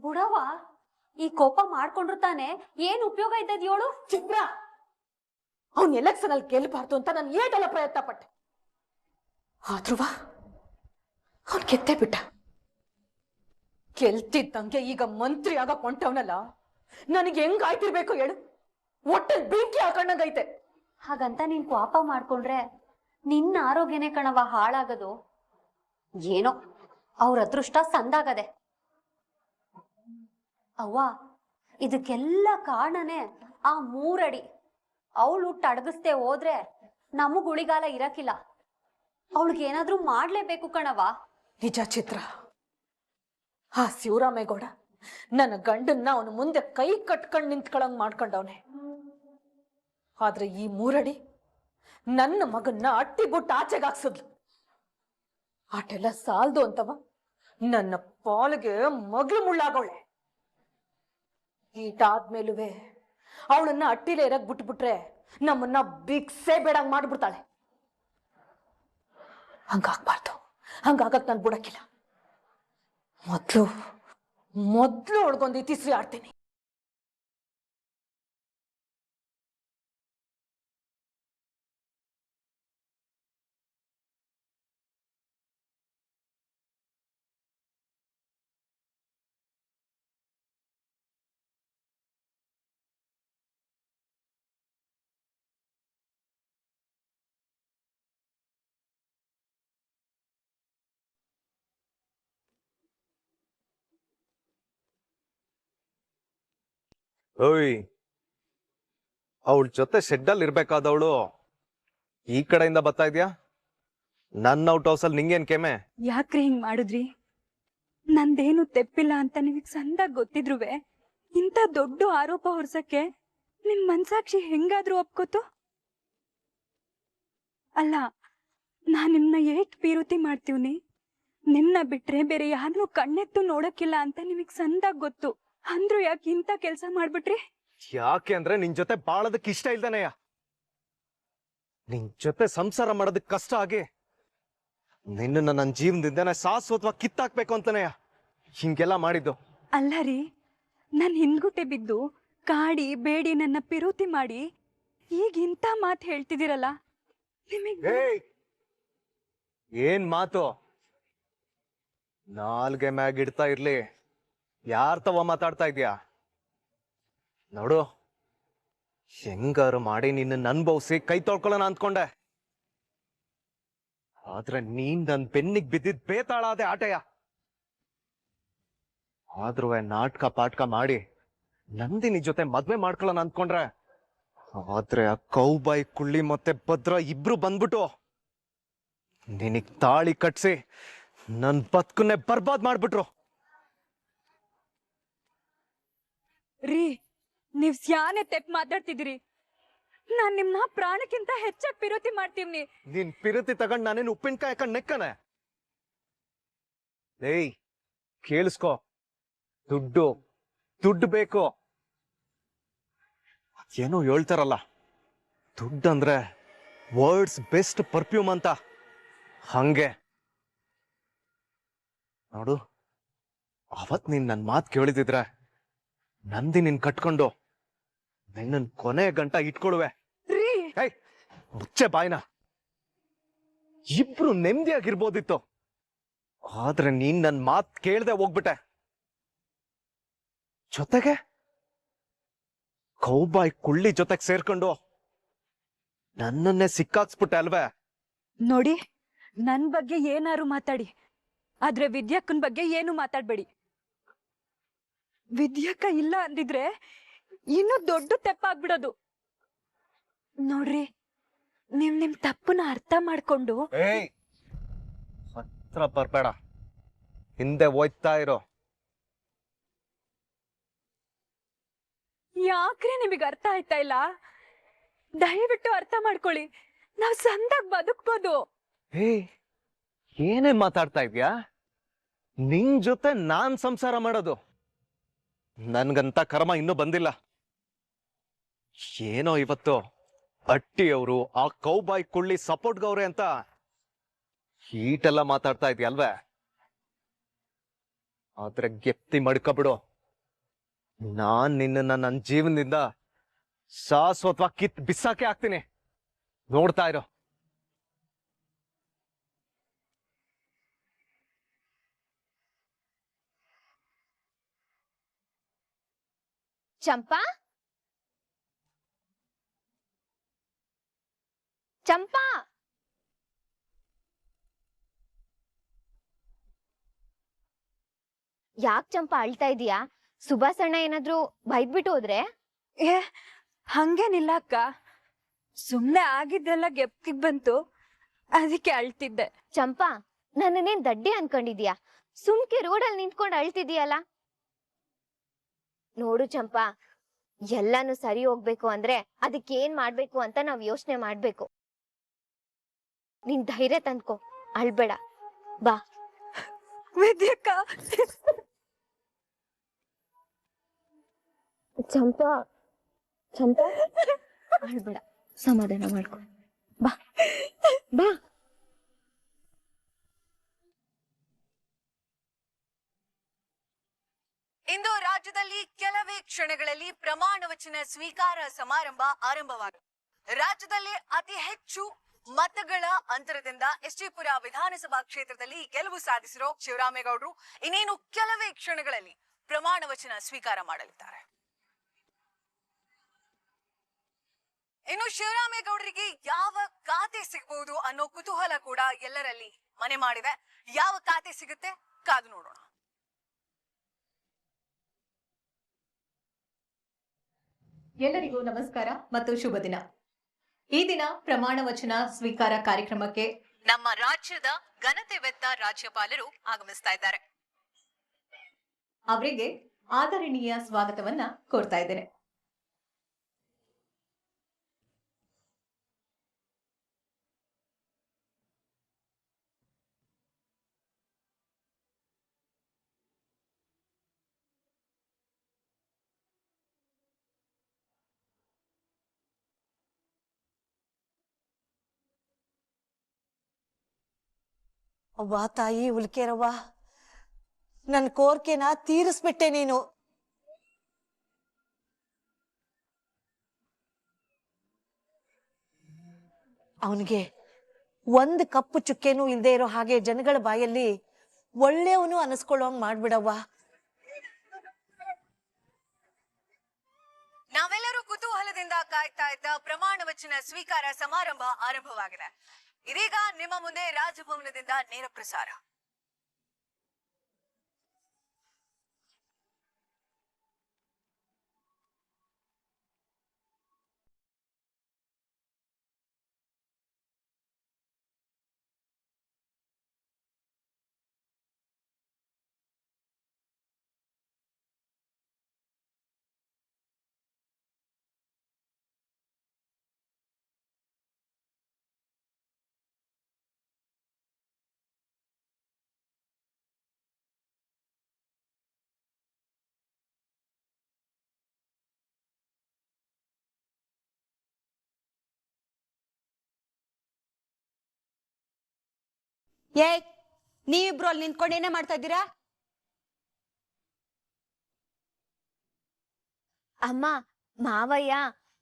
ಬುಡವ ಈ ಕೋಪ ಮಾಡ್ಕೊಂಡ್ರು ತಾನೆ ಏನ್ ಉಪಯೋಗ ಇದ್ದದ್ಯೋಳು? ಚಿತ್ರ ಅವನ್ ಎಲೆಕ್ಷನ್ ಅಲ್ಲಿ ಗೆಲ್ಬಾರ್ದು ಅಂತ ನಾನು ಏಟೆಲ್ಲ ಪ್ರಯತ್ನ ಪಟ್ಟೆ, ಆದ್ರೂ ಅವನ್ ಗೆದ್ದೇ ಬಿಟ್ಟ. ಗೆಲ್ತಿದ್ದಂಗೆ ಈಗ ಮಂತ್ರಿ ಆಗ ಕೊಂಟವನಲ್ಲ, ನನಗೆ ಹೆಂಗಾಯ್ತಿರ್ಬೇಕು ಹೇಳು? ಒಟ್ಟಲ್ಲಿ ಬೆಂಕಿ ಹಾಕೊಂಡಂಗೈತೆ. ಹಾಗಂತ ನೀನ್ ಕೋಪ ಮಾಡ್ಕೊಂಡ್ರೆ ನಿನ್ನ ಆರೋಗ್ಯನೇ ಕಣವ ಹಾಳಾಗದು. ಏನೋ ಅವ್ರ ಅದೃಷ್ಟ ಸಂದಾಗದೆ. ಅವ್ವ, ಇದಕ್ಕೆಲ್ಲ ಕಾರಣನೇ ಆ 3 ಅಡಿ. ಅವಳು ಹುಟ್ಟು ಅಡಗಿಸ್ದೆ ಹೋದ್ರೆ ನಮಗ್ ಉಳಿಗಾಲ ಇರಕ್ಕಿಲ್ಲ. ಅವಳಿಗೇನಾದ್ರೂ ಮಾಡ್ಲೇಬೇಕು ಕಣವ. ನಿಜ ಚಿತ್ರ, ಆ ಶಿವರಾಮೇಗೌಡ ನನ್ನ ಗಂಡನ್ನ ಅವನು ಮುಂದೆ ಕೈ ಕಟ್ಕೊಂಡ್ ನಿಂತ್ಕೊಳಂಗ್ ಮಾಡ್ಕೊಂಡವನೆ. ಆದ್ರೆ ಈ 3 ಅಡಿ ನನ್ನ ಮಗನ್ನ ಅಟ್ಟಿ ಬುಟ್ಟು ಆಚೆಗಾಕ್ಸಿದ್ಲು. ಆಟೆಲ್ಲ ಸಾಲ್ದು ಅಂತವ ನನ್ನ ಪಾಲಿಗೆ ಮಗ್ಳು ಮುಳ್ಳಾಗೋಳೆ. ಈಟಾದ್ಮೇಲುವೆ ಅವಳನ್ನ ಅಟ್ಟಿಲೆ ಇರಕ್ ಬಿಟ್ಬಿಟ್ರೆ ನಮ್ಮನ್ನ ಬಿಕ್ಸೆ ಬೇಡಂಗ್ ಮಾಡ್ಬಿಡ್ತಾಳೆ. ಹಂಗಾಗ್ಬಾರ್ದು, ಹಂಗಾಗಕ್ ನಾನು ಬಿಡಕ್ಕಿಲ್ಲ. ಮೊದ್ಲು ಒಳಗೊಂದು ಇತಿಶ್ರೀ ಆಡ್ತೀನಿ. ಓಯ್, ಅವಳ ಜೊತೆ ಶೆಡ್ಡಲ್ಲಿ ಇರ್ಬೇಕಾದವಳು ಈ ಕಡೆಯಿಂದ ಬರ್ತಾ ಇದ್ಯಾ? ನನ್ನ ಔಟ್ ಹೌಸ್ ಅಲ್ಲಿ ನಿಂಗೇನ್ ಕೆಮೆ? ಯಾಕ್ರಿ ಹಿಂಗ್ ಮಾಡುದ್ರಿ? ನಂದೇನು ತೆಪ್ಪಿಲ್ಲ ಅಂತ ನಿಮಗ್ ಸಂದಾಗ ಗೊತ್ತಿದ್ರುವೆ ಇಂಥ ದೊಡ್ಡ ಆರೋಪ ಹೊರ್ಸಕ್ಕೆ ನಿಮ್ ಮನ್ಸಾಕ್ಷಿ ಹೆಂಗಾದ್ರೂ ಒಪ್ಕೋತು? ಅಲ್ಲ, ನಾನ್ ನಿಮ್ನ ಏಟ್ ಪೀರುತಿ ಮಾಡ್ತೀವ್ನಿ, ನಿಮ್ನ ಬಿಟ್ರೆ ಬೇರೆ ಯಾರನ್ನೂ ಕಣ್ಣೆತ್ತು ನೋಡಕ್ಕಿಲ್ಲ ಅಂತ ನಿಮಗ್ ಸಂದಾಗ ಗೊತ್ತು. ಅಂದ್ರು ಯಾಕೆ ಇಂಥ ಕೆಲ್ಸ ಮಾಡ್ಬಿಟ್ರಿ? ಯಾಕೆ ಅಂದ್ರೆ ನಿನ್ ಜೊತೆ ಬಾಳೋದಕ್ಕೆ ಇಷ್ಟ ಇಲ್ದಾನೆಯ. ನಿನ್ ಜೊತೆ ಸಂಸಾರ ಮಾಡೋದಕ್ ಕಷ್ಟ ಆಗಿ ನಿನ್ನ ನನ್ನ ಜೀವನದಿಂದನೇ ಶಾಶ್ವತವಾಗಿ ಕಿತ್ತಾಕ್ಬೇಕು ಅಂತಾನೆಯ ಹಿಂಗೆಲ್ಲ ಮಾಡಿದ್ದು. ಅಲ್ಲ ರೀ, ನಾನ್ ಹಿಂದ್ಗುಟ್ಟೆ ಬಿದ್ದು ಕಾಡಿ ಬೇಡಿ ನನ್ನ ಪಿರುತಿ ಮಾಡಿ ಈಗ ಇಂಥ ಮಾತು ಹೇಳ್ತಿದ್ದೀರಲ್ಲ, ನಿಮಗ್ ಏನ್ ಮಾತು? ನಾಲ್ಗೆ ಮ್ಯಾಗ್ ಇಡ್ತಾ ಇರ್ಲಿ, ಯಾರ್ ತವ ಮಾತಾಡ್ತಾ ಇದ್ಯಾ? ನೋಡು, ಹೆಂಗಾರು ಮಾಡಿ ನಿನ್ನ ಅನ್ಭವಿಸಿ ಕೈ ತೊಳ್ಕೊಳ್ಳೋಣ ಅಂದ್ಕೊಂಡೆ. ಆದ್ರೆ ನೀನ್ ನನ್ ಬೆನ್ನಿಗ್ ಬಿದ್ದಿದ್ ಬೇತಾಳಾದೆ ಆಟೆಯ. ಆದ್ರೂ ನಾಟಕ ಪಾಟ್ಕ ಮಾಡಿ ನಂದಿನಿ ಜೊತೆ ಮದ್ವೆ ಮಾಡ್ಕೊಳ್ಳೋಣ ಅಂದ್ಕೊಂಡ್ರೆ, ಆದ್ರೆ ಆ ಕೌಬಾಯಿ ಕುಳ್ಳಿ ಮತ್ತೆ ಭದ್ರ ಇಬ್ರು ಬಂದ್ಬಿಟ್ಟು ನಿನಗ್ ತಾಳಿ ಕಟ್ಸಿ ನನ್ ಬದುಕನ್ನೇ ಬರ್ಬಾದ್ ಮಾಡ್ಬಿಟ್ರು. ರೀ, ನೀವ್ ಸ್ಯಾನೆ ತೆಪ್ ಮಾತಾಡ್ತಿದ್ದೀರಿ. ನಾನ್ ನಿಮ್ನ ಪ್ರಾಣಕ್ಕಿಂತ ಹೆಚ್ಚಾಗಿ ಪಿರುತಿ ಮಾಡ್ತೀವ್ನಿ. ನೀನ್ ಪಿರತಿ ತಗೊಂಡ್ ನಾನೇನು ಉಪ್ಪಿನಕಾಯಿ ಹಾಕೊಂಡ್ ನೆಕ್ಕನೆ? ಏಯ್, ಕೇಳಿಸ್ಕೊ, ದುಡ್ಡು ಬೇಕು. ಏನೋ ಹೇಳ್ತಾರಲ್ಲ, ದುಡ್ಡಂದ್ರೆ ವರ್ಲ್ಡ್ಸ್ ಬೆಸ್ಟ್ ಪರ್ಫ್ಯೂಮ್ ಅಂತ. ಹಂಗೆ ನೋಡು, ಅವತ್ ನೀನ್ ನನ್ ಮಾತ್ ಕೇಳಿದಿದ್ರೆ ನಂದಿ ನಿನ್ ಕಟ್ಕೊಂಡು ನಿನ್ನ ಕೊನೆ ಗಂಟ ಇಟ್ಕೊಳುವೆ. ಮುಚ್ಚೆ ಬಾಯ್ನ. ಇಬ್ರು ನೆಮ್ಮದಿಯಾಗಿರ್ಬೋದಿತ್ತು, ಆದ್ರೆ ನೀನ್ ನನ್ ಮಾತ್ ಕೇಳ್ದೆ ಹೋಗ್ಬಿಟ್ಟೆ. ಜೊತೆಗೆ ಕೌಬಾಯ್ ಕುಳ್ಳಿ ಜೊತೆಗೆ ಸೇರ್ಕೊಂಡು ನನ್ನನ್ನೇ ಸಿಕ್ಕಾಕ್ಸ್ಬಿಟ್ಟೆ ಅಲ್ವೇ? ನೋಡಿ, ನನ್ ಬಗ್ಗೆ ಏನಾರು ಮಾತಾಡಿ, ಆದ್ರೆ ವಿದ್ಯಾಕ್ಕನ್ ಬಗ್ಗೆ ಏನು ಮಾತಾಡ್ಬೇಡಿ. ವಿದ್ಯಾಕ್ಕ ಇಲ್ಲ ಅಂದಿದ್ರೆ ಇನ್ನೂ ದೊಡ್ಡ ತೆಪ್ಪಾಗ್ಬಿಡೋದು. ನೋಡ್ರಿ, ನಿಮ್ ತಪ್ಪನ್ನ ಅರ್ಥ ಮಾಡ್ಕೊಂಡು ಹತ್ರ ಬರ್ಬೇಡ, ಹಿಂದೆ ಹೋಯ್ತಾ ಇರೋ. ಯಾಕ್ರಿ ನಿಮಗ್ ಅರ್ಥ ಆಯ್ತಾ ಇಲ್ಲ? ದಯವಿಟ್ಟು ಅರ್ಥ ಮಾಡ್ಕೊಳ್ಳಿ, ನಾವ್ ಸಂದಾಗ ಬದುಕ್ಬೋದು. ಏನೇ ಮಾತಾಡ್ತಾ ಇದ್ಯಾ? ನಿನ್ ಜೊತೆ ನಾನ್ ಸಂಸಾರ ಮಾಡೋದು? ನನ್ಗಂತ ಕರ್ಮ ಇನ್ನೂ ಬಂದಿಲ್ಲ. ಏನೋ ಇವತ್ತು ಅಟ್ಟಿಯವರು ಆ ಕೌಬಾಯ್ ಕುಳ್ಳಿ ಸಪೋರ್ಟ್ ಗೌರೆ ಅಂತ ಹೀಟೆಲ್ಲ ಮಾತಾಡ್ತಾ ಇದ್ಯಲ್ವೇ? ಆದ್ರೆ ಗೆಪ್ತಿ ಮಡ್ಕೊಬಿಡು. ನಾನ್ ನಿನ್ನನ್ನ ನನ್ನ ಜೀವನದಿಂದ ಶಾಶ್ವತವಾಗಿ ಕಿತ್ ಬಿಸಾಕೆ ಹಾಕ್ತೀನಿ. ನೋಡ್ತಾ ಇರೋ. ಚಂಪಾ ಚಂಪಾ ಯಾಕ್ ಚಂಪಾ ಅಳ್ತಾ ಇದೀಯಾ? ಸುಭಾಸಣ್ಣ ಏನಾದ್ರೂ ಬೈದ್ಬಿಟ್ಟು ಹೋದ್ರೆ? ಏ ಹಂಗೇನಿಲ್ಲ ಅಕ್ಕ, ಸುಮ್ನೆ ಆಗಿದ್ದೆಲ್ಲ ಗೆಪ್ತಿಗ್ ಬಂತು, ಅದಕ್ಕೆ ಅಳ್ತಿದ್ದೆ. ಚಂಪಾ, ನನ್ನನ್ನೇನ್ ದಡ್ಡಿ ಅನ್ಕೊಂಡಿದ್ಯಾ? ಸುಮ್ಕೆ ರೋಡಲ್ಲಿ ನಿಂತ್ಕೊಂಡು ಅಳ್ತಿದೀಯಲ್ಲ. ನೋಡು ಚಂಪಾ, ಎಲ್ಲಾನು ಸರಿ ಹೋಗ್ಬೇಕು ಅಂದ್ರೆ ಅದಕ್ಕೇನ್ ಮಾಡ್ಬೇಕು ಅಂತ ನಾವ್ ಯೋಚನೆ ಮಾಡ್ಬೇಕು. ನೀನ್ ಧೈರ್ಯ ತಂದ್ಕೋ, ಅಳ್ಬೇಡ, ಬಾ. ವಿದ್ಯಕ್ಕ, ಚಂಪಾ ಚಂಪಾ ಅಳ್ಬೇಡ, ಸಮಾಧಾನ ಮಾಡ್ಕೊ, ಬಾ ಬಾ. ಇಂದು ರಾಜ್ಯದಲ್ಲಿ ಕೆಲವೇ ಕ್ಷಣಗಳಲ್ಲಿ ಪ್ರಮಾಣ ವಚನ ಸ್ವೀಕಾರ ಸಮಾರಂಭ ಆರಂಭವಾಗಿದೆ. ರಾಜ್ಯದಲ್ಲಿ ಅತಿ ಹೆಚ್ಚು ಮತಗಳ ಅಂತರದಿಂದ ಎಸ್ಟಿಪುರ ವಿಧಾನಸಭಾ ಕ್ಷೇತ್ರದಲ್ಲಿ ಗೆಲುವು ಸಾಧಿಸಿರೋ ಶಿವರಾಮೇಗೌಡರು ಇನ್ನೇನು ಕೆಲವೇ ಕ್ಷಣಗಳಲ್ಲಿ ಪ್ರಮಾಣ ವಚನ ಸ್ವೀಕಾರ ಮಾಡಲಿದ್ದಾರೆ. ಇನ್ನು ಶಿವರಾಮೇಗೌಡರಿಗೆ ಯಾವ ಖಾತೆ ಸಿಗಬಹುದು ಅನ್ನೋ ಕುತೂಹಲ ಕೂಡ ಎಲ್ಲರಲ್ಲಿ ಮನೆ ಮಾಡಿದೆ. ಯಾವ ಖಾತೆ ಸಿಗುತ್ತೆ ಕಾದು ನೋಡೋಣ. ಎಲ್ಲರಿಗೂ ನಮಸ್ಕಾರ ಮತ್ತು ಶುಭ ದಿನ. ಈ ದಿನ ಪ್ರಮಾಣ ವಚನ ಸ್ವೀಕಾರ ಕಾರ್ಯಕ್ರಮಕ್ಕೆ ನಮ್ಮ ರಾಜ್ಯದ ಘನತೆವೆತ್ತ ರಾಜ್ಯಪಾಲರು ಆಗಮಿಸ್ತಾ ಇದ್ದಾರೆ. ಅವರಿಗೆ ಆದರಣೀಯ ಸ್ವಾಗತವನ್ನ ಕೋರ್ತಾ ಇದ್ದೇನೆ. ಅವ್ವ ತಾಯಿ ಉಲ್ಕೇರವ್ವ, ನನ್ ಕೋರ್ಕೆನ ತೀರಿಸ್ಬಿಟ್ಟೆ ನೀನು. ಅವನಿಗೆ ಒಂದ್ ಕಪ್ಪು ಚುಕ್ಕೆನೂ ಇಲ್ದೇ ಇರೋ ಹಾಗೆ ಜನಗಳ ಬಾಯಲ್ಲಿ ಒಳ್ಳೆಯವನು ಅನಿಸ್ಕೊಳ್ಳೋಂಗ್ ಮಾಡ್ಬಿಡವ್ವ. ನಾವೆಲ್ಲರೂ ಕುತೂಹಲದಿಂದ ಕಾಯ್ತಾ ಇದ್ದ ಪ್ರಮಾಣ ವಚನ ಸ್ವೀಕಾರ ಸಮಾರಂಭ ಆರಂಭವಾಗಿದೆ. ಇದೀಗ ನಿಮ್ಮ ಮುಂದೆ ರಾಜಭವನದಿಂದ ನೇರ ಪ್ರಸಾರ. ಏಯ್, ನೀವಿಬ್ರು ಅಲ್ಲಿ ನಿಂತ್ಕೊಂಡು ಏನೇ ಮಾಡ್ತಾ ಇದ್ದೀರಾ? ಅಮ್ಮ, ಮಾವಯ್ಯ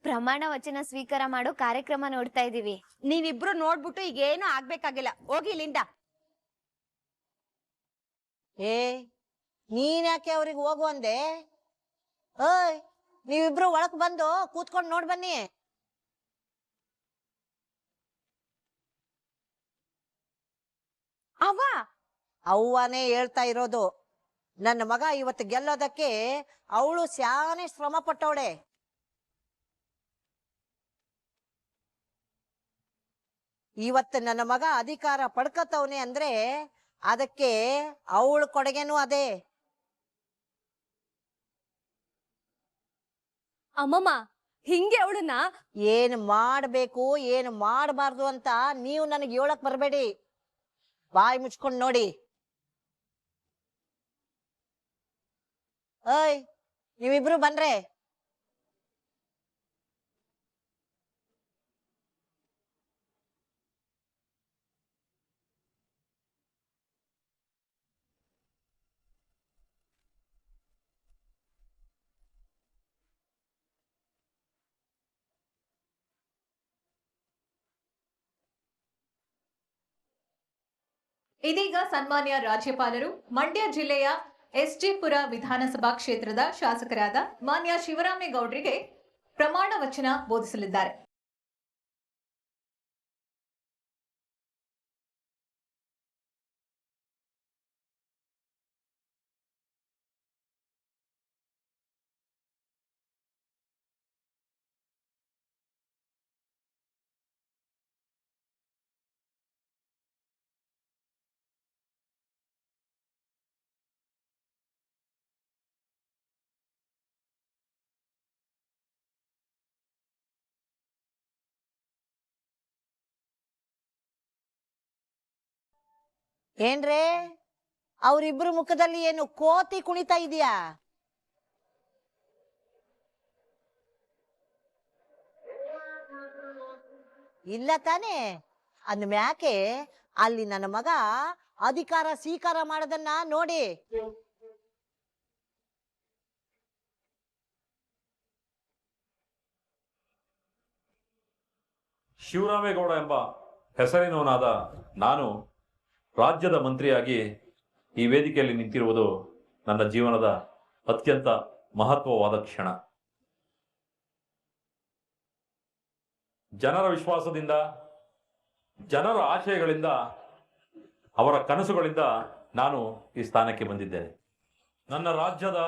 ಪ್ರಮಾಣ ವಚನ ಸ್ವೀಕಾರ ಮಾಡೋ ಕಾರ್ಯಕ್ರಮ ನೋಡ್ತಾ ಇದೀವಿ. ನೀವಿಬ್ರು ನೋಡ್ಬಿಟ್ಟು ಈಗ ಏನು ಆಗ್ಬೇಕಾಗಿಲ್ಲ, ಹೋಗಿ ಇಲ್ಲಿಂದ. ಏ, ನೀನ್ ಯಾಕೆ ಅವ್ರಿಗೆ ಹೋಗು ಅಂದೆ? ಓಯ್, ನೀವಿಬ್ರು ಒಳಕ್ ಬಂದು ಕೂತ್ಕೊಂಡು ನೋಡ್ ಬನ್ನಿ. ಅವ್ವ, ಅವ್ವನೇ ಹೇಳ್ತಾ ಇರೋದು. ನನ್ನ ಮಗ ಇವತ್ತು ಗೆಲ್ಲೋದಕ್ಕೆ ಅವಳು ಸ್ಯಾನೆ ಶ್ರಮ ಪಟ್ಟವಳೆ. ಇವತ್ತು ನನ್ನ ಮಗ ಅಧಿಕಾರ ಪಡ್ಕತವನೆ ಅಂದ್ರೆ ಅದಕ್ಕೆ ಅವಳ ಕೊಡುಗೆನೂ ಅದೇ. ಅಮ್ಮಮ್ಮ, ಹಿಂಗೆ ಅವಳನ್ನ ಏನ್ ಮಾಡ್ಬೇಕು ಏನ್ ಮಾಡಬಾರ್ದು ಅಂತ ನೀವು ನನಗೆ ಹೇಳಕ್ ಬರ್ಬೇಡಿ. ಬಾಯಿ ಮುಚ್ಕೊಂಡ್ ನೋಡಿ. ಓಯ್, ನೀವಿಬ್ರು ಬನ್ರೆ. ಇದೀಗ ಸನ್ಮಾನ್ಯ ರಾಜ್ಯಪಾಲರು ಮಂಡ್ಯ ಜಿಲ್ಲೆಯ ಎಸ್ಜೆಪುರ ವಿಧಾನಸಭಾ ಕ್ಷೇತ್ರದ ಶಾಸಕರಾದ ಮಾನ್ಯ ಶಿವರಾಮೇಗೌಡರಿಗೆ ಪ್ರಮಾಣ ವಚನ ಬೋಧಿಸಲಿದ್ದಾರೆ. ಏನ್ರೇ ಅವರಿಬ್ರು ಮುಖದಲ್ಲಿ ಏನು ಕೋತಿ ಕುಣಿತಾ ಇದೆಯಾ? ಇಲ್ಲ ತಾನೇ? ಅಂದ್ಮ್ಯಾಕೆ ಅಲ್ಲಿ ನನ್ನ ಮಗ ಅಧಿಕಾರ ಸ್ವೀಕಾರ ಮಾಡೋದನ್ನ ನೋಡಿ. ಶಿವರಾಮೇಗೌಡ ಎಂಬ ಹೆಸರಿನವನಾದ ನಾನು ರಾಜ್ಯದ ಮಂತ್ರಿಯಾಗಿ ಈ ವೇದಿಕೆಯಲ್ಲಿ ನಿಂತಿರುವುದು ನನ್ನ ಜೀವನದ ಅತ್ಯಂತ ಮಹತ್ವವಾದ ಕ್ಷಣ. ಜನರ ವಿಶ್ವಾಸದಿಂದ, ಜನರ ಆಶಯಗಳಿಂದ, ಅವರ ಕನಸುಗಳಿಂದ ನಾನು ಈ ಸ್ಥಾನಕ್ಕೆ ಬಂದಿದ್ದೇನೆ. ನನ್ನ ರಾಜ್ಯದ,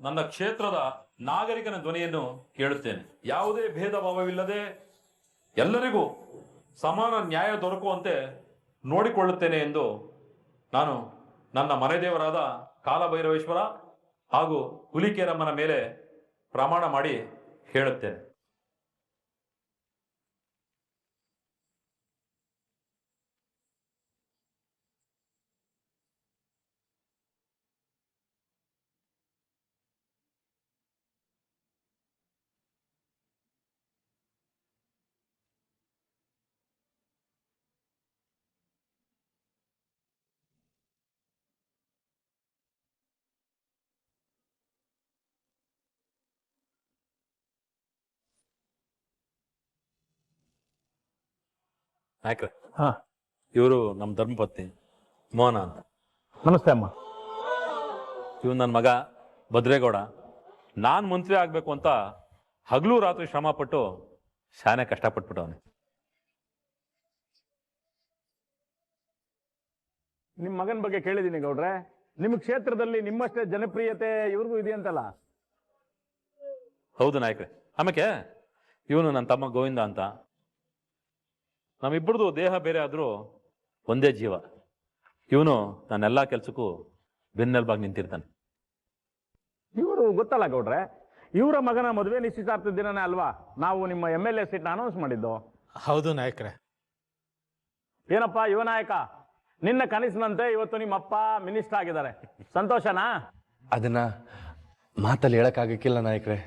ನನ್ನ ಕ್ಷೇತ್ರದ ನಾಗರಿಕನ ಧ್ವನಿಯನ್ನು ಕೇಳುತ್ತೇನೆ. ಯಾವುದೇ ಭೇದ ಭಾವವಿಲ್ಲದೆ ಎಲ್ಲರಿಗೂ ಸಮಾನ ನ್ಯಾಯ ದೊರಕುವಂತೆ ನೋಡಿಕೊಳ್ಳುತ್ತೇನೆ ಎಂದು ನಾನು ನನ್ನ ಮನೆದೇವರಾದ ಕಾಲಭೈರವೇಶ್ವರ ಹಾಗೂ ಹುಲಿಕೇರಮ್ಮನ ಮೇಲೆ ಪ್ರಮಾಣ ಮಾಡಿ ಹೇಳುತ್ತೇನೆ. ನಾಯ್ಕ್ರೆ, ಇವರು ನಮ್ಮ ಧರ್ಮಪತ್ನಿ ಮೋಹನ ಅಂತ. ನಮಸ್ತೆ ಅಮ್ಮ. ಇವನು ನನ್ನ ಮಗ ಭದ್ರೇಗೌಡ. ನಾನು ಮಂತ್ರಿ ಆಗಬೇಕು ಅಂತ ಹಗಲು ರಾತ್ರಿ ಶ್ರಮ ಪಟ್ಟು ಶಾನೆ ಕಷ್ಟಪಟ್ಬಿಟ್ಟವನು. ನಿಮ್ಮ ಮಗನ ಬಗ್ಗೆ ಕೇಳಿದ್ದೀನಿ ಗೌಡ್ರೆ. ನಿಮ್ಮ ಕ್ಷೇತ್ರದಲ್ಲಿ ನಿಮ್ಮಷ್ಟೇ ಜನಪ್ರಿಯತೆ ಇವ್ರಿಗೂ ಇದೆಯಂತಲ್ಲ? ಹೌದು ನಾಯ್ಕ್ರೆ. ಆಮೇಲೆ ಇವನು ನನ್ನ ತಮ್ಮ ಗೋವಿಂದ ಅಂತ. ನಮ್ಮಿಬ್ಬರದು ದೇಹ ಬೇರೆ ಆದರೂ ಒಂದೇ ಜೀವ. ಇವನು ನನ್ನೆಲ್ಲ ಕೆಲಸಕ್ಕೂ ಬೆನ್ನೆಲುಬಾಗಿ ನಿಂತಿರ್ತಾನೆ. ಇವರು ಗೊತ್ತಲ್ಲ ಗೌಡ್ರೆ, ಇವರ ಮಗನ ಮದುವೆ ನಿಶ್ಚಿತಾರ್ಥದ ದಿನನೇ ಅಲ್ವಾ ನಾವು ನಿಮ್ಮ MLA ಸೀಟ್ನ ಅನೌನ್ಸ್ ಮಾಡಿದ್ದು? ಹೌದು ನಾಯಕ್ರೆ. ಏನಪ್ಪ ಯುವ ನಾಯಕ, ನಿನ್ನ ಕನಸಿನಂತೆ ಇವತ್ತು ನಿಮ್ಮಪ್ಪ ಮಿನಿಸ್ಟರ್ ಆಗಿದ್ದಾರೆ. ಸಂತೋಷನಾ? ಅದನ್ನ ಮಾತಲ್ಲಿ ಹೇಳಕ್ಕಾಗಕ್ಕಿಲ್ಲ ನಾಯಕ್ರೆ.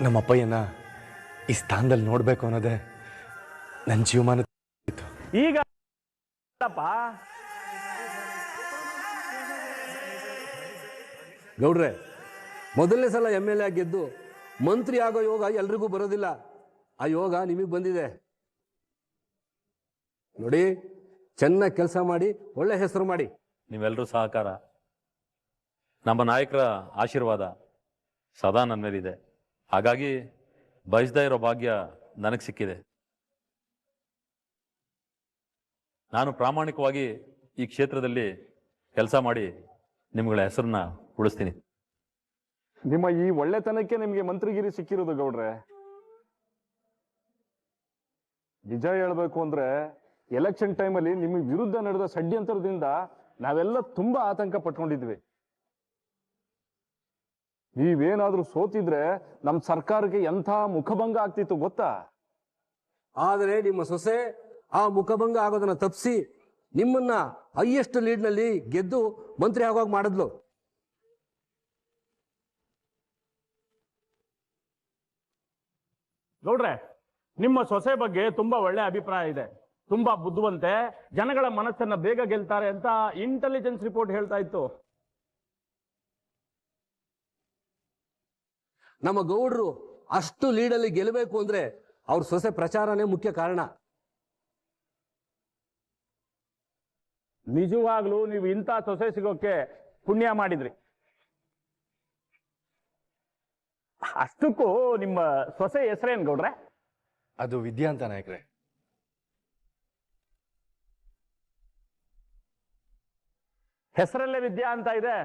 ನಮ್ಮಪ್ಪಯ್ಯನ ಈ ಸ್ಥಾನದಲ್ಲಿ ನೋಡ್ಬೇಕು ಅನ್ನೋದೇ ನನ್ನ ಜೀವಮಾನ. ಈಗ ಗೌಡ್ರೆ, ಮೊದಲನೇ ಸಲ MLA ಗೆದ್ದು ಮಂತ್ರಿ ಆಗೋ ಯೋಗ ಎಲ್ರಿಗೂ ಬರೋದಿಲ್ಲ. ಆ ಯೋಗ ನಿಮಗೆ ಬಂದಿದೆ ನೋಡಿ. ಚೆನ್ನಾಗಿ ಕೆಲಸ ಮಾಡಿ, ಒಳ್ಳೆ ಹೆಸರು ಮಾಡಿ. ನೀವೆಲ್ಲರೂ ಸಹಕಾರ, ನಮ್ಮ ನಾಯಕರ ಆಶೀರ್ವಾದ ಸದಾ ನನ್ನ ಮೇಲಿದೆ. ಹಾಗಾಗಿ ಬಯಸದೇ ಇರೋ ಭಾಗ್ಯ ನನಗೆ ಸಿಕ್ಕಿದೆ. ನಾನು ಪ್ರಾಮಾಣಿಕವಾಗಿ ಈ ಕ್ಷೇತ್ರದಲ್ಲಿ ಕೆಲಸ ಮಾಡಿ ನಿಮ್ಗಳ ಹೆಸರನ್ನ ಉಳಿಸ್ತೀನಿ. ನಿಮ್ಮ ಈ ಒಳ್ಳೆತನಕ್ಕೆ ನಿಮಗೆ ಮಂತ್ರಿಗಿರಿ ಸಿಕ್ಕಿರೋದು ಗೌಡ್ರೆ. ನಿಜ ಹೇಳ್ಬೇಕು ಅಂದ್ರೆ ಎಲೆಕ್ಷನ್ ಟೈಮಲ್ಲಿ ನಿಮಗೆ ವಿರುದ್ಧ ನಡೆದ ಷಡ್ಯಂತ್ರದಿಂದ ನಾವೆಲ್ಲ ತುಂಬಾ ಆತಂಕ ಪಟ್ಕೊಂಡಿದ್ವಿ. ನೀವೇನಾದ್ರೂ ಸೋತಿದ್ರೆ ನಮ್ಮ ಸರ್ಕಾರಕ್ಕೆ ಎಂಥ ಮುಖಭಂಗ ಆಗ್ತಿತ್ತು ಗೊತ್ತಾ? ಆದರೆ ನಿಮ್ಮ ಸೊಸೆ ಆ ಮುಖಭಂಗ ಆಗೋದನ್ನ ತಪ್ಪಿಸಿ ನಿಮ್ಮನ್ನ ಹೈಯೆಸ್ಟ್ ಲೀಡ್ನಲ್ಲಿ ಗೆದ್ದು ಮಂತ್ರಿ ಆಗೋವಾಗ ಮಾಡಿದ್ಲು. ಗೌಡ್ರೆ, ನಿಮ್ಮ ಸೊಸೆ ಬಗ್ಗೆ ತುಂಬಾ ಒಳ್ಳೆ ಅಭಿಪ್ರಾಯ ಇದೆ. ತುಂಬಾ ಬುದ್ಧಿವಂತೆ, ಜನಗಳ ಮನಸ್ಸನ್ನ ಬೇಗ ಗೆಲ್ತಾರೆ ಅಂತ ಇಂಟೆಲಿಜೆನ್ಸ್ ರಿಪೋರ್ಟ್ ಹೇಳ್ತಾ ಇತ್ತು. ನಮ್ಮ ಗೌಡ್ರು ಅಷ್ಟು ಲೀಡಲ್ಲಿ ಗೆಲ್ಲಬೇಕು ಅಂದ್ರೆ ಅವ್ರ ಸೊಸೆ ಪ್ರಚಾರನೇ ಮುಖ್ಯ ಕಾರಣ. ನಿಜವಾಗ್ಲೂ ನೀವು ಇಂಥ ಸೊಸೆ ಸಿಗೋಕೆ ಪುಣ್ಯ ಮಾಡಿದ್ರಿ. ಅಷ್ಟಕ್ಕೂ ನಿಮ್ಮ ಸೊಸೆ ಹೆಸರೇನ್ ಗೌಡ್ರೆ? ಅದು ವಿದ್ಯಾ ಅಂತ ನಾಯಕ್ರೆ. ಹೆಸರಲ್ಲೇ ವಿದ್ಯಾ ಅಂತ ಇದೆ.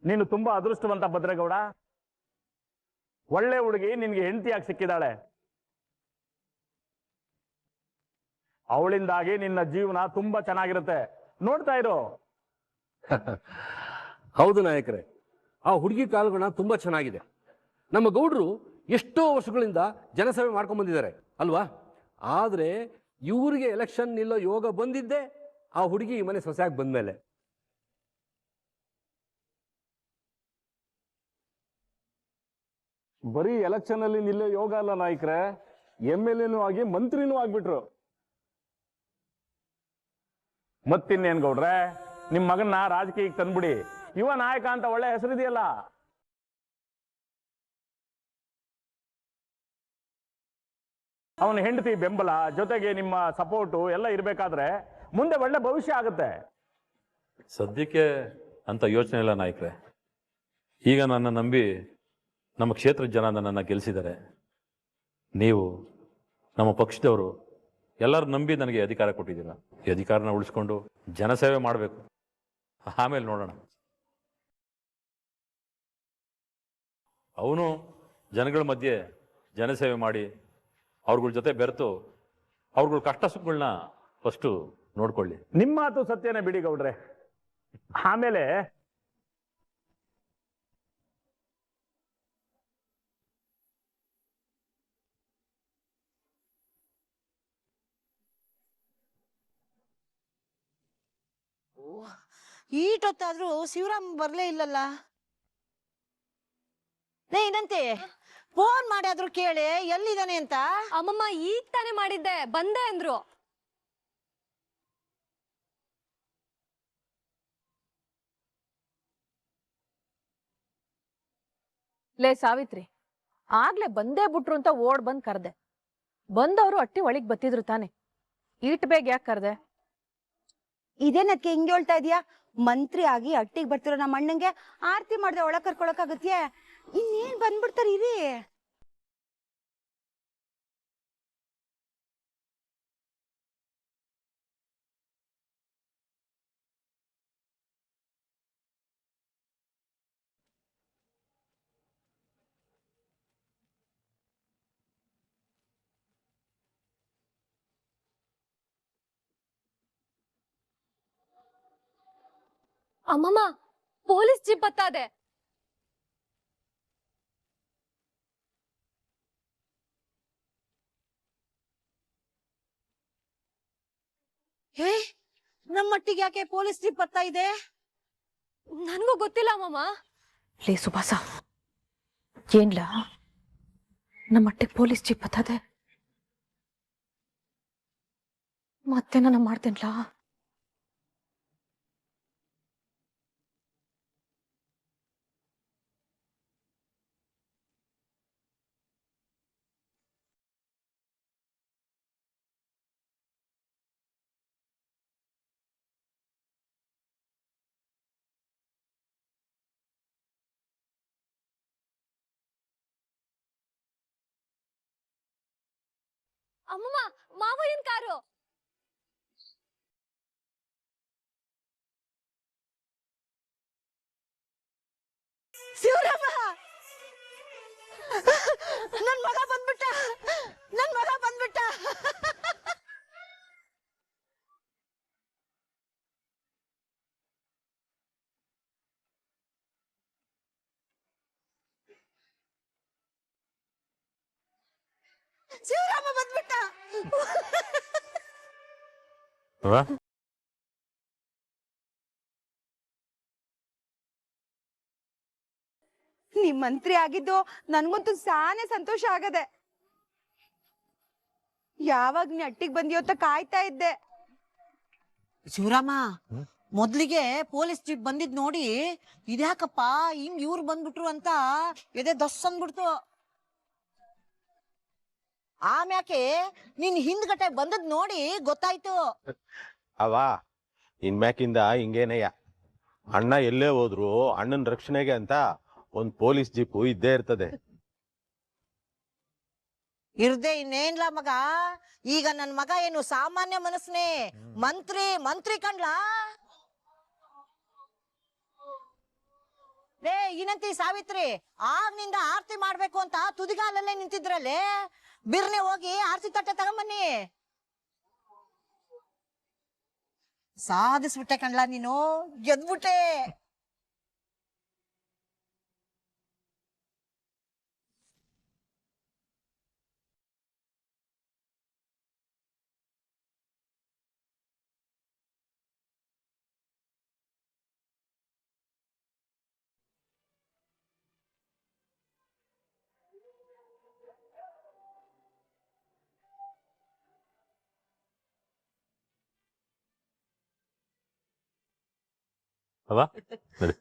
ನೀನು ತುಂಬಾ ಅದೃಷ್ಟವಂತ ಭದ್ರೇಗೌಡ. ಒಳ್ಳೆ ಹುಡುಗಿ ನಿನ್ಗೆ ಹೆಂಡತಿಯಾಗಿ ಸಿಕ್ಕಿದಾಳೆ. ಅವಳಿಂದಾಗಿ ನಿನ್ನ ಜೀವನ ತುಂಬಾ ಚೆನ್ನಾಗಿರುತ್ತೆ. ನೋಡ್ತಾ ಇರೋ. ಹೌದು ನಾಯಕರೇ, ಆ ಹುಡುಗಿ ಕಾಲುಗುಣ ತುಂಬಾ ಚೆನ್ನಾಗಿದೆ. ನಮ್ಮ ಗೌಡ್ರು ಎಷ್ಟೋ ವರ್ಷಗಳಿಂದ ಜನಸೇವೆ ಮಾಡ್ಕೊಂಡ್ ಬಂದಿದ್ದಾರೆ ಅಲ್ವಾ? ಆದ್ರೆ ಇವರಿಗೆ ಎಲೆಕ್ಷನ್ ನಿಲ್ಲೋ ಯೋಗ ಬಂದಿದ್ದೆ ಆ ಹುಡುಗಿ ಈ ಮನೆ ಸೊಸೆಯಾಗಿ ಬಂದ್ಮೇಲೆ. ಬರೀ ಎಲೆಕ್ಷನ್ ಅಲ್ಲಿ ನಿಲ್ಲೋ ಯೋಗ ಅಲ್ಲ ನಾಯಕರೇ, MLA ಆಗಿ ಮಂತ್ರಿನೂ ಆಗ್ಬಿಟ್ರು. ಮತ್ತಿನ್ನೇನ್ ಗೌಡ್ರೆ, ನಿಮ್ ಮಗನ್ನ ರಾಜಕೀಯಕ್ಕೆ ತಂದ್ಬಿಡಿ. ಯುವ ನಾಯಕ ಅಂತ ಒಳ್ಳೆ ಹೆಸರಿದೆಯಲ್ಲ. ಅವನ ಹೆಂಡತಿ ಬೆಂಬಲ ಜೊತೆಗೆ ನಿಮ್ಮ ಸಪೋರ್ಟು ಎಲ್ಲ ಇರ್ಬೇಕಾದ್ರೆ ಮುಂದೆ ಒಳ್ಳೆ ಭವಿಷ್ಯ ಆಗುತ್ತೆ. ಸದ್ಯಕ್ಕೆ ಅಂತ ಯೋಚನೆ ಇಲ್ಲ ನಾಯಕರೇ. ಈಗ ನನ್ನ ನಂಬಿ ನಮ್ಮ ಕ್ಷೇತ್ರದ ಜನ ನನ್ನನ್ನು ಗೆಲ್ಲಿಸಿದ್ದಾರೆ. ನೀವು ನಮ್ಮ ಪಕ್ಷದವರು ಎಲ್ಲರೂ ನಂಬಿ ನನಗೆ ಅಧಿಕಾರ ಕೊಟ್ಟಿದ್ದೀರ. ಈ ಅಧಿಕಾರನ ಉಳಿಸ್ಕೊಂಡು ಜನಸೇವೆ ಮಾಡಬೇಕು. ಆಮೇಲೆ ನೋಡೋಣ. ಅವನು ಜನಗಳ ಮಧ್ಯೆ ಜನಸೇವೆ ಮಾಡಿ ಅವ್ರಗಳ ಜೊತೆ ಬೆರೆತು ಅವ್ರಗಳ ಕಷ್ಟ ಸುಖಗಳನ್ನ ಫಸ್ಟು ನೋಡ್ಕೊಳ್ಳಿ. ನಿಮ್ಮ ಮಾತು ಸತ್ಯನೇ ಬಿಡಿ ಗೌಡ್ರೆ. ಆಮೇಲೆ ಈಟೊತ್ತಾದ್ರೂ ಶಿವರಾಮ್ ಬರ್ಲೇ ಇಲ್ಲಲ್ಲ. ಏನಂತೆ ಫೋನ್ ಮಾಡಿ ಆದ್ರೂ ಕೇಳಿ ಎಲ್ಲಿದ್ದಾನೆ ಅಂತ. ಅಮ್ಮಮ್ಮ ಈಗ ತಾನೇ ಮಾಡಿದ್ದೆ, ಬಂದೆ ಅಂದ್ರು. ಲೇ ಸಾವಿತ್ರಿ, ಆಗ್ಲೇ ಬಂದೇ ಬಿಟ್ರು ಅಂತ ಓಡ್ ಬಂದ್ ಕರ್ದೆ. ಬಂದವರು ಅಟ್ಟಿ ಒಳಗ್ ಬತ್ತಿದ್ರು ತಾನೆ, ಈಟ್ ಬೇಗ ಯಾಕೆ ಕರ್ದೆ? ಇದೇನಕ್ಕೆ ಹಿಂಗೆ ಹೇಳ್ತಾ ಇದೀಯಾ? ಮಂತ್ರಿ ಆಗಿ ಅಟ್ಟಿಗೆ ಬರ್ತಿರೋ ನಮ್ಮ ಅಣ್ಣಂಗೆ ಆರತಿ ಮಾಡ್ದೆ ಒಳಗ್ ಕರ್ಕೊಳಕಾಗತ್ಯೆ? ಇನ್ನೇನ್ ಬಂದ್ಬಿಡ್ತಾರ ಇರಿ. ಅಮ್ಮಮ್ಮ ಪೊಲೀಸ್ ಜೀಪ್ ಬತ್ತಾದೆ. ಹೇ, ನಮ್ಮಟ್ಟಿಗೆ ಯಾಕೆ ಪೊಲೀಸ್ ಜೀಪ್ ಬರ್ತಾ ಇದೆ? ನನ್ಗೂ ಗೊತ್ತಿಲ್ಲ ಅಮ್ಮಮ್ಮ. ಲೇ ಸುಭಾಸ, ಏನ್ಲ ನಮ್ಮಟ್ಟಿಗೆ ಪೊಲೀಸ್ ಜೀಪ್ ಬತ್ತದೆ? ಮತ್ತೆ ನಾನು ಮಾಡ್ತೇನ್ಲಾ? ಅಮ್ಮಮ್ಮ ಮಾವಯ್ಯನ್ ಕಾರು. ಶಿವರಾಮ, ನನ್ ಮಗ ಬಂದ್ಬಿಟ್ಟ, ನನ್ ಮಗ ಬಂದ್ಬಿಟ್ಟ. ಶಿವರಾಮ ಬಂದ್ಬಿಟ್ಟ. ನೀವ್ ಮಂತ್ರಿ ಆಗಿದ್ದು ನನ್ಗಂತೂ ಸಾನೆ ಸಂತೋಷ ಆಗದೆ. ಯಾವಾಗ ನೀ ಅಟ್ಟಿಗೆ ಬಂದಿಯೋ ಅಂತ ಕಾಯ್ತಾ ಇದ್ದೆ. ಶಿವರಾಮ, ಮೊದ್ಲಿಗೆ ಪೊಲೀಸ್ ಜೀಪ್ ಬಂದಿದ್ ನೋಡಿ ಇದ್ಯಾಕಪ್ಪ ಹಿಂಗ್ ಇವ್ರು ಬಂದ್ಬಿಟ್ರು ಅಂತ ಎದೆ ದಸ್ ಅಂದ್ಬಿಡ್ತು. ಆಮ್ಯಾಕೆ ನಿನ್ ಹಿಂದ್ಗಡೆ ಬಂದದ್ ನೋಡಿ ಗೊತ್ತಾಯ್ತು. ಅವ ಇನ್ಮ್ಯಾಕಿಂದ ಹಿಂಗೇನೆಯ ಅಣ್ಣ ಎಲ್ಲೇ ಹೋದ್ರು ಅಣ್ಣನ ರಕ್ಷಣೆಗೆ ಅಂತ ಒಂದ್ ಪೊಲೀಸ್ ಜೀಪು ಇದ್ದೇ ಇರ್ತದೆ. ಇರ್ದೆ ಇನ್ನೇನ್ಲ ಮಗ, ಈಗ ನನ್ ಮಗ ಏನು ಸಾಮಾನ್ಯ ಮನಸ್ನೇ, ಮಂತ್ರಿ ಕಣ್ಲಾ. ಲೇ ಏನಂತಿ ಸಾವಿತ್ರಿ, ಆಗ್ನಿಂದ ಆರತಿ ಮಾಡ್ಬೇಕು ಅಂತ ತುದಿಗಾಲಲ್ಲೇ ನಿಂತಿದ್ರಲ್ಲೇ, ಬಿರ್ನೆ ಹೋಗಿ ಆರತಿ ತಟ್ಟೆ ತಗೊಂಬನ್ನಿ. ಸಾಧಿಸ್ಬಿಟ್ಟೆ ಕಣ್ಲಾ ನೀನು, ಗೆದ್ಬಿಟ್ಟೆ. ಅಲ್ವಾ ನಡಿ.